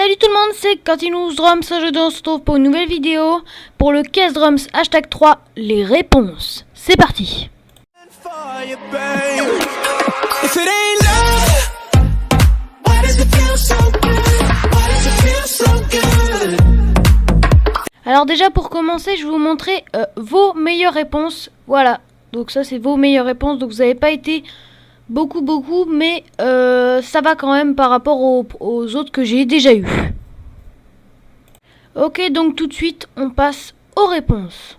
Salut tout le monde, c'est Continuous Drums. Aujourd'hui on se retrouve pour une nouvelle vidéo pour le Caisse Drums hashtag 3, les réponses. C'est parti. Alors déjà pour commencer, je vais vous montrer vos meilleures réponses. Voilà, donc ça c'est vos meilleures réponses. Donc vous n'avez pas été beaucoup, mais ça va quand même par rapport aux autres que j'ai déjà eu. Ok, donc tout de suite on passe aux réponses.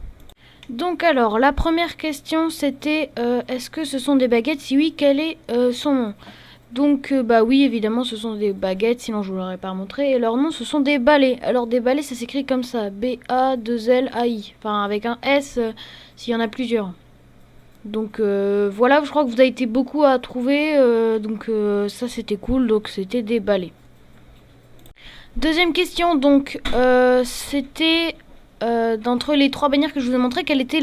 Donc alors, la première question c'était est-ce que ce sont des baguettes? Si oui, quel est son nom? Donc bah oui, évidemment ce sont des baguettes, sinon je vous l'aurais pas montré. Et leur nom ce sont des balais. Alors des balais ça s'écrit comme ça, B-A-2-L-A-I. Enfin avec un S s'il y en a plusieurs. Donc voilà, je crois que vous avez été beaucoup à trouver, donc ça c'était cool, donc c'était des balais. Deuxième question, donc c'était d'entre les trois bannières que je vous ai montré, quelle était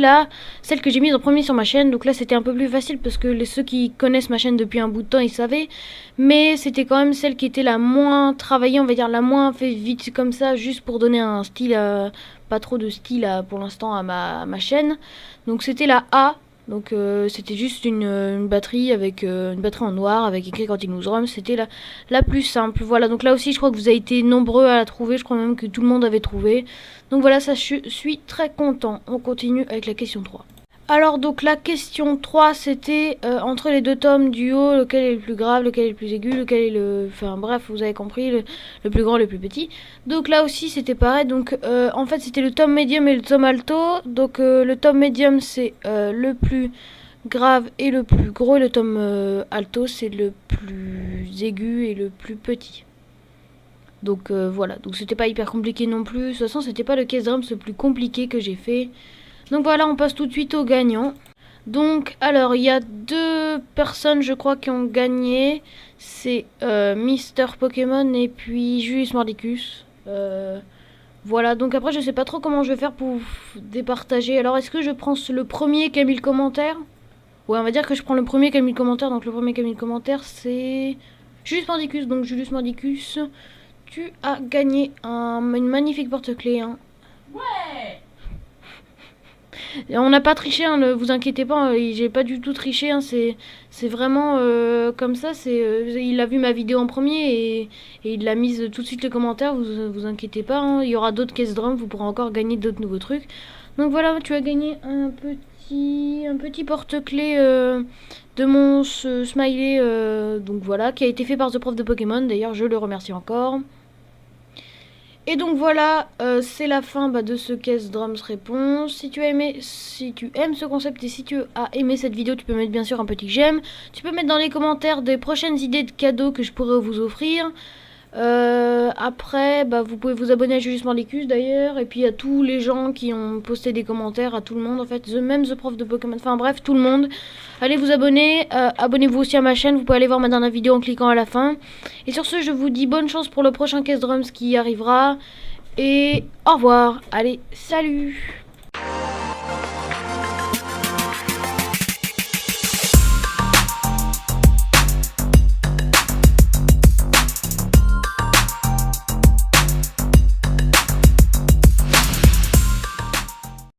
celle que j'ai mise en premier sur ma chaîne. Donc là c'était un peu plus facile parce que ceux qui connaissent ma chaîne depuis un bout de temps ils savaient, mais c'était quand même celle qui était la moins travaillée, on va dire la moins fait vite comme ça, juste pour donner un style, pas trop de style pour l'instant à ma chaîne. Donc c'était la A. Donc c'était juste une batterie avec une batterie en noir avec écrit Continuous Drums, c'était la plus simple. Voilà, donc là aussi je crois que vous avez été nombreux à la trouver, je crois même que tout le monde avait trouvé. Donc voilà, ça je suis très content. On continue avec la question 3. Alors donc la question 3 c'était entre les deux tomes du haut, lequel est le plus grave, lequel est le plus aigu, lequel est le... Enfin bref, vous avez compris, le plus grand, le plus petit. Donc là aussi c'était pareil, donc en fait c'était le tome médium et le tome alto. Donc le tome médium c'est le plus grave et le plus gros, et le tome alto c'est le plus aigu et le plus petit. Donc voilà, donc c'était pas hyper compliqué non plus, de toute façon c'était pas le Caisse Drums le plus compliqué que j'ai fait. Donc voilà, on passe tout de suite au gagnant. Donc, alors, il y a deux personnes, je crois, qui ont gagné. C'est Mister Pokémon et puis Julius Mordicus. Voilà, donc après, je sais pas trop comment je vais faire pour départager. Alors, est-ce que je prends le premier qui a mis le commentaire? Ouais, on va dire que je prends le premier qui a mis le commentaire. Donc, le premier qui a mis le commentaire, c'est Julius Mordicus. Donc, Julius Mordicus, tu as gagné une magnifique porte-clés. Hein. Ouais! On n'a pas triché, hein, ne vous inquiétez pas, j'ai pas du tout triché, hein, c'est vraiment comme ça, il a vu ma vidéo en premier et il l'a mise tout de suite les commentaires, vous inquiétez pas, hein, il y aura d'autres Caisse Drums, vous pourrez encore gagner d'autres nouveaux trucs. Donc voilà, tu as gagné un petit porte-clés de mon smiley, donc voilà, qui a été fait par The Prof de Pokémon, d'ailleurs je le remercie encore. Et donc voilà, c'est la fin de ce Caisse Drums réponse. Si tu aimes ce concept et si tu as aimé cette vidéo, tu peux mettre bien sûr un petit j'aime. Tu peux mettre dans les commentaires des prochaines idées de cadeaux que je pourrais vous offrir. Après, vous pouvez vous abonner à Julius Mordicus d'ailleurs. Et puis à tous les gens qui ont posté des commentaires, à tout le monde en fait. Même The Prof de Pokémon, enfin bref, tout le monde. Allez vous abonner, abonnez-vous aussi à ma chaîne. Vous pouvez aller voir ma dernière vidéo en cliquant à la fin. Et sur ce, je vous dis bonne chance pour le prochain Caisse Drums qui arrivera. Et au revoir, allez, salut!